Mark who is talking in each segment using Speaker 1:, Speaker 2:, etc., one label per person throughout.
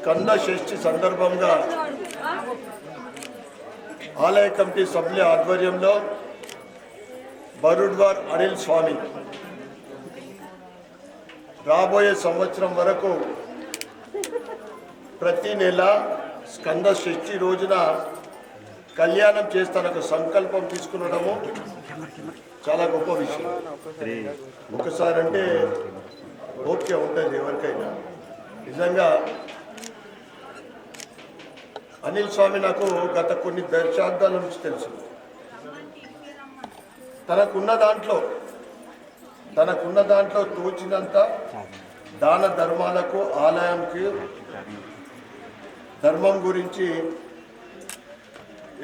Speaker 1: స్కంద షష్ఠి సందర్భంగా ఆలయ కమిటీ సభ్యుల ఆధ్వర్యంలో బరుడ్వార్ అనిల్ స్వామి రాబోయే సంవత్సరం వరకు ప్రతి నెల స్కంద షష్ఠి రోజున కళ్యాణం చేస్తానొక సంకల్పం తీసుకునడము చాలా గొప్ప విషయం. ఒకసారి అంటే ఓకే ఉంటుంది ఎవరికైనా. నిజంగా అనిల్ స్వామి నాకు గత కొన్ని దశాబ్దాల నుంచి తెలుసు. తనకున్న దాంట్లో తోచినంత దాన ధర్మాలకు, ఆలయంకి ధర్మం గురించి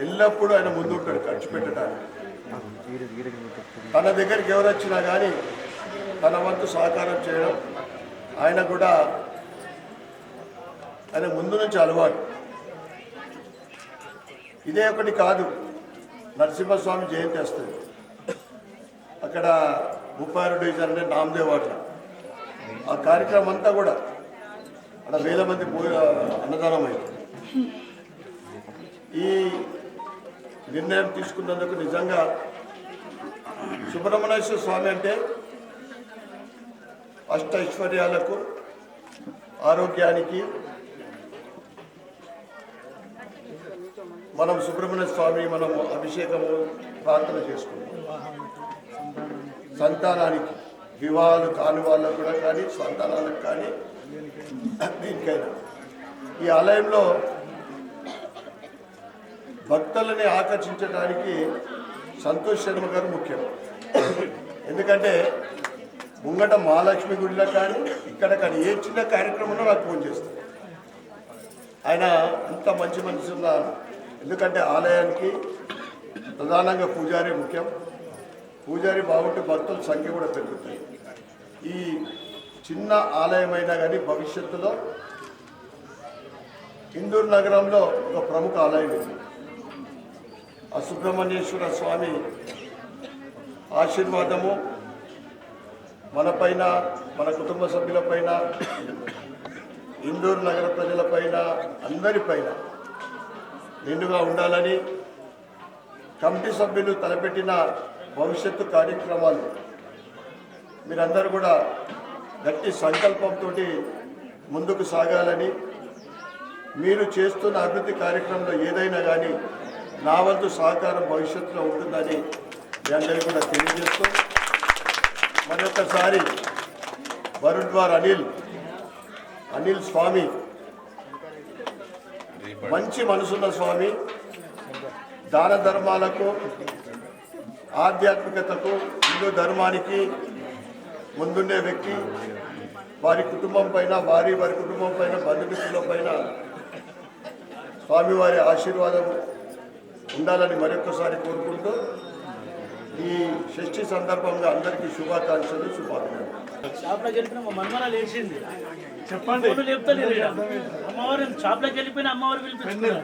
Speaker 1: ఎల్లప్పుడూ ఆయన ముందుంటాడు ఖర్చు పెట్టడానికి. తన దగ్గరికి ఎవరు వచ్చినా కానీ తన వంతు సహకారం చేయడం ఆయన కూడా ఆయన ముందు నుంచి అలవాటు. ఇదే ఒకటి కాదు, నరసింహస్వామి జయంతి వస్తుంది అక్కడ 36 డివిజన్ అంటే నామదేవ్ వాట్ల. ఆ కార్యక్రమం అంతా కూడా అక్కడ 1000 మంది అన్నదానం అయింది. ఈ నిర్ణయం తీసుకున్నందుకు నిజంగా సుబ్రహ్మణ్యేశ్వర స్వామి అంటే అష్టైశ్వర్యాలకు, ఆరోగ్యానికి మనం సుబ్రహ్మణ్య స్వామి మనం అభిషేకము ప్రార్థన చేసుకుంటాం. సంతానానికి, వివాహాలు కాని వాళ్ళకు కూడా కానీ, సంతానాలకు కానీ, దీనికైనా ఈ ఆలయంలో భక్తులని ఆకర్షించడానికి సంతోష్ శర్మ గారు ముఖ్యం. ఎందుకంటే ముంగట మహాలక్ష్మి గుడిలో కానీ ఇక్కడ కానీ ఏ చిన్న కార్యక్రమంలో నాకు ఫోన్ చేస్తారు. ఆయన అంత మంచి మనిషి ఉన్నారు. ఎందుకంటే ఆలయానికి ప్రధానంగా పూజారి ముఖ్యం. పూజారి బాగుంటే భక్తుల సంఖ్య కూడా పెరుగుతాయి. ఈ చిన్న ఆలయమైనా కానీ భవిష్యత్తులో ఇందూరు నగరంలో ఒక ప్రముఖ ఆలయం ఉంది. ఆ సుబ్రహ్మణ్యేశ్వర స్వామి ఆశీర్వాదము మనపైన, మన కుటుంబ సభ్యులపైన, ఇందూరు నగర ప్రజలపైన, అందరిపైన నిండుగా ఉండాలని కమిటీ సభ్యులు తలపెట్టిన భవిష్యత్తు కార్యక్రమాలు మీరందరూ కూడా గట్టి సంకల్పంతో ముందుకు సాగాలని, మీరు చేస్తున్న అభివృద్ధి కార్యక్రమంలో ఏదైనా కానీ నా వంతు సహకారం భవిష్యత్తులో ఉంటుందని మీ అందరికీ కూడా తెలియజేస్తూ మరొకసారి బరుడ్వార్ అనిల్ స్వామి మంచి మనసున్న స్వామి, దాన ధర్మాలకు, ఆధ్యాత్మికతకు, హిందూ ధర్మానికి ముందుండే వ్యక్తి. వారి కుటుంబం పైన, వారి కుటుంబం పైన, బంధుమిత్రుల పైన స్వామివారి ఆశీర్వాదం ఉండాలని మరొకసారి కోరుకుంటూ ఈ షష్ఠి సందర్భంగా అందరికీ శుభాకాంక్షలు, శుభాకాంక్షలు.
Speaker 2: షాప్లోకి వెళ్ళిపోయిన మా మన్మరాలు వేసింది చెప్పండి, చెప్తాను. అమ్మవారు షాప్లోకి వెళ్ళిపోయిన అమ్మవారు పిలిపించుకున్నారు.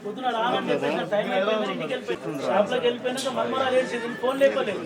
Speaker 2: పొద్దున రాగానే టైం అయిపోయింది, ఇంటికి వెళ్ళిపోయింది. షాప్లోకి వెళ్ళిపోయినాక మన్మరాలు వేసింది, ఫోన్ లేకపోలేదు.